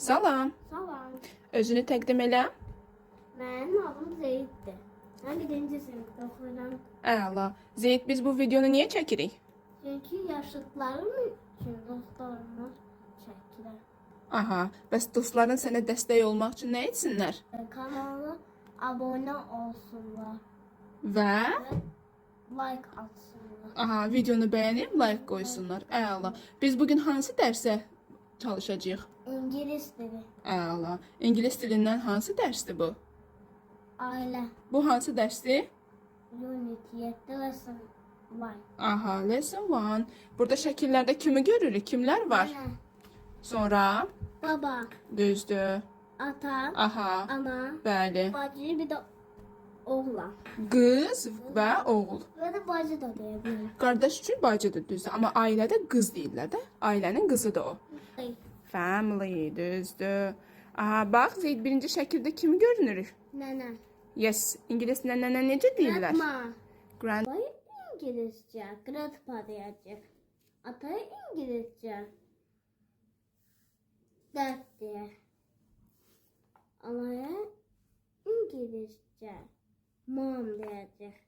Salam. Salam. Özünü təqdim elə. Mənim adım Zeyiddir. Mən birinci sinifdə oxuyuram. Əla. Zeyd, biz bu videonu niyə çəkirik? Çünki yaşıtlarım üçün dostlarımı çəkirəm. Aha. Bəs dostların sənə dəstək olmaq üçün nə etsinlər? Kanala abunə olsunlar Və və like atsınlar. aha, videonu bəyənib like qoysunlar. Əla. Biz bugün hansı dərsə çalışacağıq? İngilis dili, Əla. İngilis dilindən hansı dərsdir bu? ailə, Bu hansı dərsdir? unit 7 lesson 1. Aha, lesson 1. Burada şəkillərdə kimi görürük? Kimlər var? Anə, Sonra baba, düzdür. ata, Aha. ana, Bəli. bacı, bir də oğlan. Qız və oğul. Və də bacı da deyə bilərəm. Qardaş üçün bacıdır, düzdür. Amma ailədə qız deyirlər də. Ailənin qızıdır o. Family, düzdür. Aha, bax, Zeyd birinci şəkildə kimi görünür? Nənə. Yes, ingiliscə nənə necə deyirlər? Grandma. Grand. Babayı İngilizce grandpa diyecek. Atayı İngilizce dad diye. Anaya İngilizce mom diyecek.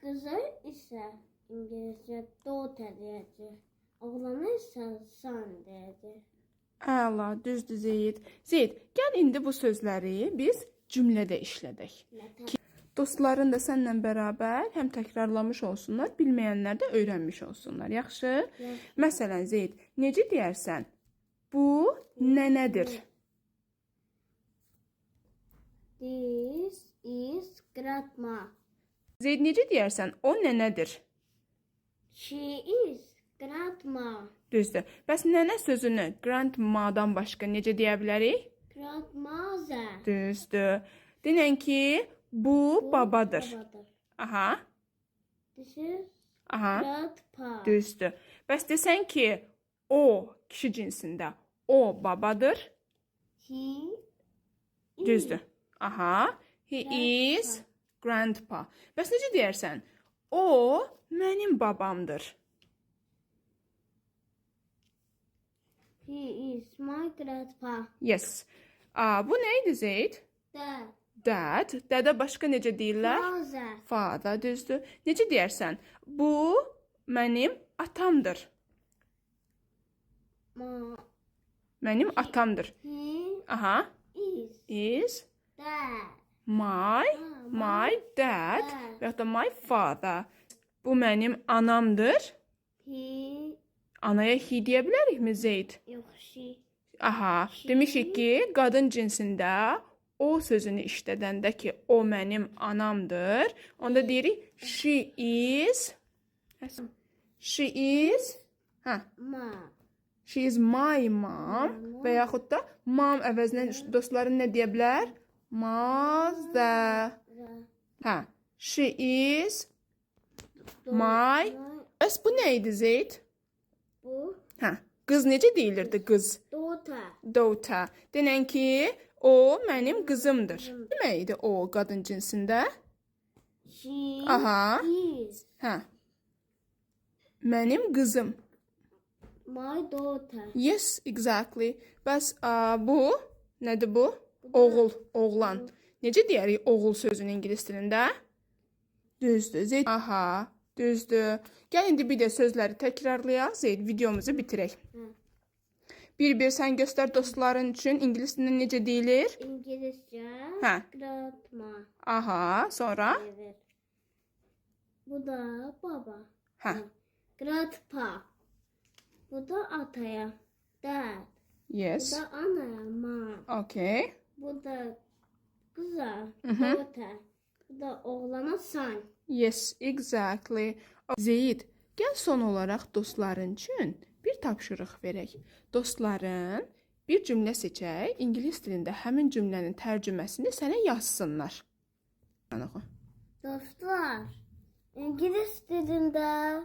Kıza ise İngilizce daughter diyecek. Oğlana ise son diyecek. Əla, düzdür Zeyd. Zeyd, gəl indi bu sözləri biz cümlədə işlədək. Nətə? Dostların da səninlə bərabər həm təkrarlamış olsunlar, bilməyənlər də öyrənmiş olsunlar. Yaxşı? Yaxşı. Məsələn, Zeyd, necə deyərsən? Bu nənədir. This is grandma. Zeyd, necə deyərsən? O nənədir. She is grandma. Düzdür. Bəs nənə sözünü grandmadan başqa necə deyə bilərik? Grandmother. Düzdür. Denən ki, bu babadır. Babadır. Aha. This is Aha. grandpa. Düzdür. Bəs desən ki, o kişi cinsində o babadır. He is Düzdür. Aha. He is grandpa. Bəs necə deyərsən? O mənim babamdır. He is my grandpa. Yes. Bu nə idi Zeyd? Dad. Dad. Dədə başqa necə deyirlər? Father. Father, düzdür. Necə deyərsən? Bu mənim atamdır. Ma. Mənim atamdır. He Aha. is Is dad. my dad Dad. və ya da my father. Bu mənim anamdır. He Anaya he deyə bilərikmi Zeyd? yok she. Aha. Demişik ki, qadın cinsində o sözünü işlədəndə ki, o mənim anamdır. Onda deyirik she is. She is. Hə. Ma. She is my mom və yaxud da mom əvəzinə dostların nə deyə bilər? Mother. Hə. She is my. Bəs bu nə idi Zeyd? Bu Hə. Qız necə deyilirdi qız? daughter. Daughter. Denən ki, o mənim qızımdır. Demək idi o qadın cinsində? She Aha. is Hə. Mənim qızım. my daughter. Yes, exactly. Bəs bu nədir bu? Oğul, oğlan. Necə deyərik oğul sözünü ingilis dilində? Düzdür. Zeyd. Aha, düzdür. Gəl indi bir də sözləri təkrarlayaq. Zeyd, videomuzu bitirək. Bir-bir sən göstər dostların üçün ingilis dilində necə deyilir? İngilizce Hə. grandma. Aha, sonra? Evet. Bu da baba. Hə. Grandpa. Bu da ataya. Dad. Bu Yes. da anaya. Mom. Okay. Bu da kıza. Daughter. Bu da oğlana son. Yes, exactly. Zeyd, gəl son olaraq dostların üçün bir tapşırıq verək. Dostların bir cümlə seçək, ingilis dilində həmin cümlənin tərcüməsini sənə yazsınlar. Dostlar, İngiliz dilinde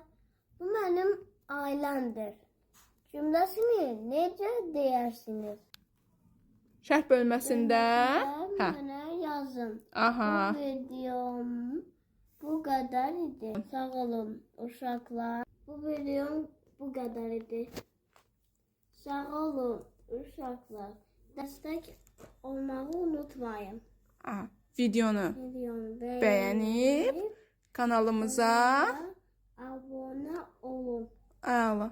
bu benim ailemdir. Cümlesini necə deyersiniz? Şərh bölməsində, hə, Mənə yazın. aha, Bu videom bu kadar idi. Sağ olun uşaqlar. Bu videom bu kadar idi. Sağ olun uşaqlar. Dəstək olmağı unutmayın. Aha, videonu Videonu bəyənib kanalımıza abunə olun. əla.